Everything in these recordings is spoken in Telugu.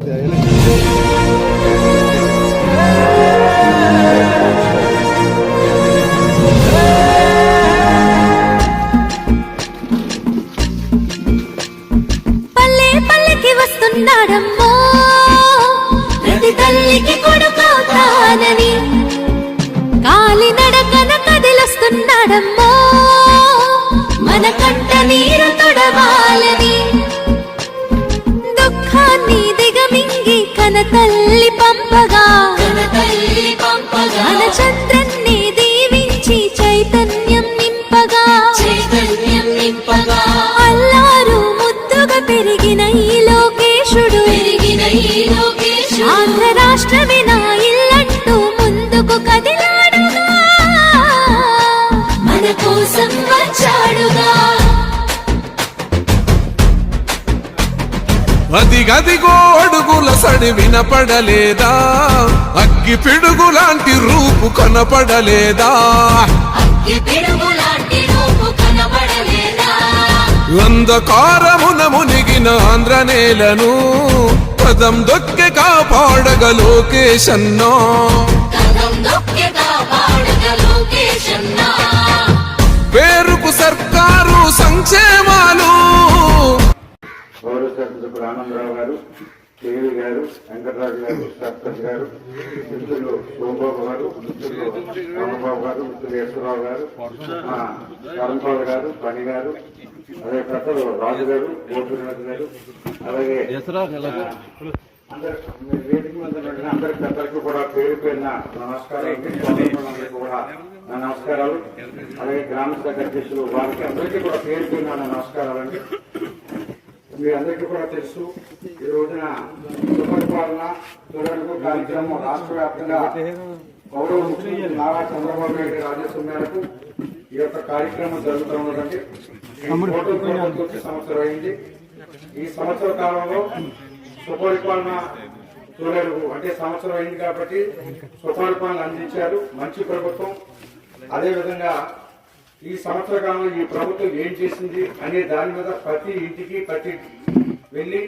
పల్లె పల్లెకి వస్తున్నాడమ్మో ప్రతి తల్లికి కొడుకవుతానని, కాలినడకన కదిలొస్తున్నాడమ్మో మన కంట నీరు తొడవాలని, దుఃఖాన్ని దిగమింగి కన తల్లి పంపగా మన చంద్రన్ని దీవించి చైతన్యం నింపగా అల్లారు ముద్దుగా పెరిగిన ఈ లోకేశుడు ఆంధ్ర రాష్ట్రమే నా ఇల్లంటూ ముందుకు కదిలాడుగా మన కోసం వచ్చాడుగా. అదిగదిగో అడుగుల సడి వినపడలేదా, అగ్గి పిడుగులాంటి రూపు కనపడలేదా, అంధకారమున మునిగిన ఆంధ్ర నేలను పదం దొక్కి కాపాడగ లోకేశన్నా, పేరుకు సర్కారు సంక్షేమాలు. గౌరవ సభ్యులు ఆనందరావు గారు, కేవీ గారు, వెంకటరాజు గారు, సర్పంచ్ గారు, మిత్రులు సోమబాబు గారు, మిత్రులు రామబాబు గారు, మిత్రులు యశ్వరరావు గారు, కరణపాల్ గారు, పని గారు, అదే పెద్దలు రాజు గారు, గోపినాథ్ గారు, అలాగే వేదిక మీద అందరి పెద్దలకు కూడా పేరు పేరున నమస్కారాలు కూడా నా నమస్కారాలు. అలాగే గ్రామ శాఖ అధ్యక్షులు వారికి అందరికీ కూడా పేరు పేరున నమస్కారాలండి. మీ అందరికీ కూడా తెలుసు, ఈ రోజున సుపరిపాలన తొలగింపు కార్యక్రమం రాష్ట్ర వ్యాప్తంగా గౌరవ ముఖ్యమంత్రి నారా చంద్రబాబు నాయుడు ఆదేశం మేరకు ఈ యొక్క కార్యక్రమం జరుగుతూ ఉన్నదండి. వచ్చే సంవత్సరం అయింది. ఈ సంవత్సర కాలంలో సుపరిపాలన తొలగు అంటే సంవత్సరం అయింది కాబట్టి సుపరిపాలన అందించారు మంచి ప్రభుత్వం. అదేవిధంగా ఈ సంవత్సర కాలంలో ఈ ప్రభుత్వం ఏం చేసింది అనే దాని మీద ప్రతి ఇంటికి వెళ్ళి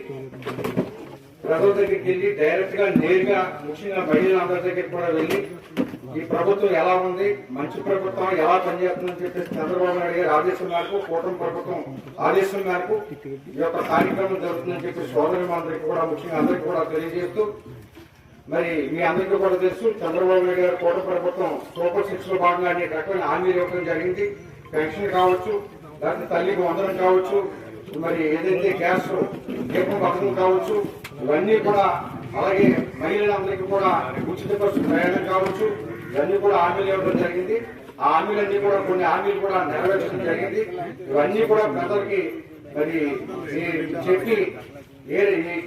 ప్రజల దగ్గరికి వెళ్ళి డైరెక్ట్ గా నేరుగా ముఖ్యంగా మహిళలందరి దగ్గరికి కూడా వెళ్ళి ఈ ప్రభుత్వం ఎలా ఉంది, మంచి ప్రభుత్వం ఎలా పనిచేస్తుందని చెప్పేసి చంద్రబాబు నాయుడు గారి ఆదేశం మేరకు, కూటమి ప్రభుత్వం ఆదేశం మేరకు ఈ యొక్క కార్యక్రమం జరుగుతుందని చెప్పి సోదరి అందరికీ కూడా ముఖ్యంగా అందరికీ కూడా తెలియజేస్తూ, మరి మీ అందరికీ కూడా తెలుసు చంద్రబాబు నాయుడు గారి కూటమి ప్రభుత్వం సూపర్ సిక్స్ లో భాగంగా అనేక రకమైన హామీలు ఇవ్వడం జరిగింది. పెన్షన్ కావచ్చు, లేకపోతే తల్లికి వందనం కావచ్చు, మరి ఏదైతే గ్యాస్ దీపం పథకం కావచ్చు, ఇవన్నీ కూడా, అలాగే మహిళలందరికీ కూడా ఉచిత బస్సు ప్రయాణం కావచ్చు, ఇవన్నీ కూడా హామీలు ఇవ్వడం జరిగింది. ఆ హామీలన్నీ కూడా కొన్ని హామీలు కూడా నెరవేర్చడం జరిగింది. ఇవన్నీ కూడా ప్రజలకి మరి చెప్పి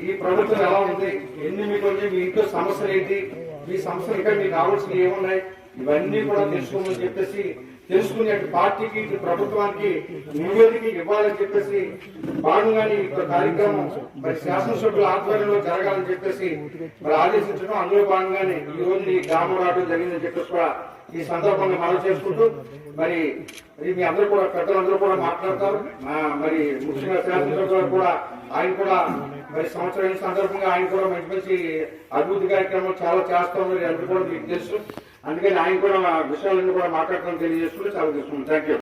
ఈ ప్రభుత్వం ఎలా ఉంది, ఎన్ని మీకు మీ ఇంట్లో సమస్యలు ఏంటి, మీ సమస్యలు ఇంకా మీకు కావాల్సినవి ఏమున్నాయి, ఇవన్నీ కూడా తెలుసుకోమని చెప్పేసి తెలుసుకునే పార్టీకి ప్రభుత్వానికి నివేదిక ఇవ్వాలని చెప్పేసి భాగంగానే ఈ కార్యక్రమం మరి శాసనసభ్యుల ఆధ్వర్యంలో జరగాలని చెప్పేసి మరి ఆదేశించడం, అందులో భాగంగానే ఈ రోజు ఈ గ్రామం రావడం జరిగిందని చెప్పేసి కూడా ఈ సందర్భంగా మనం చేసుకుంటూ, మరి మీ అందరూ కూడా పెద్దలందరూ కూడా మాట్లాడతారు. మరి ముఖ్యంగా శాసనసభ్యులు కూడా ఆయన కూడా మరి సంవత్సరం సందర్భంగా ఆయన కూడా మంచి మంచి అభివృద్ధి కార్యక్రమాలు చాలా చేస్తా ఉన్నారు, అందరూ కూడా మీకు తెలుసు. అందుకని ఆయన కూడా విషయాలన్నీ కూడా మాట్లాడతామని తెలియజేసుకుంటూ చాలా తీసుకున్నాం. Thank you.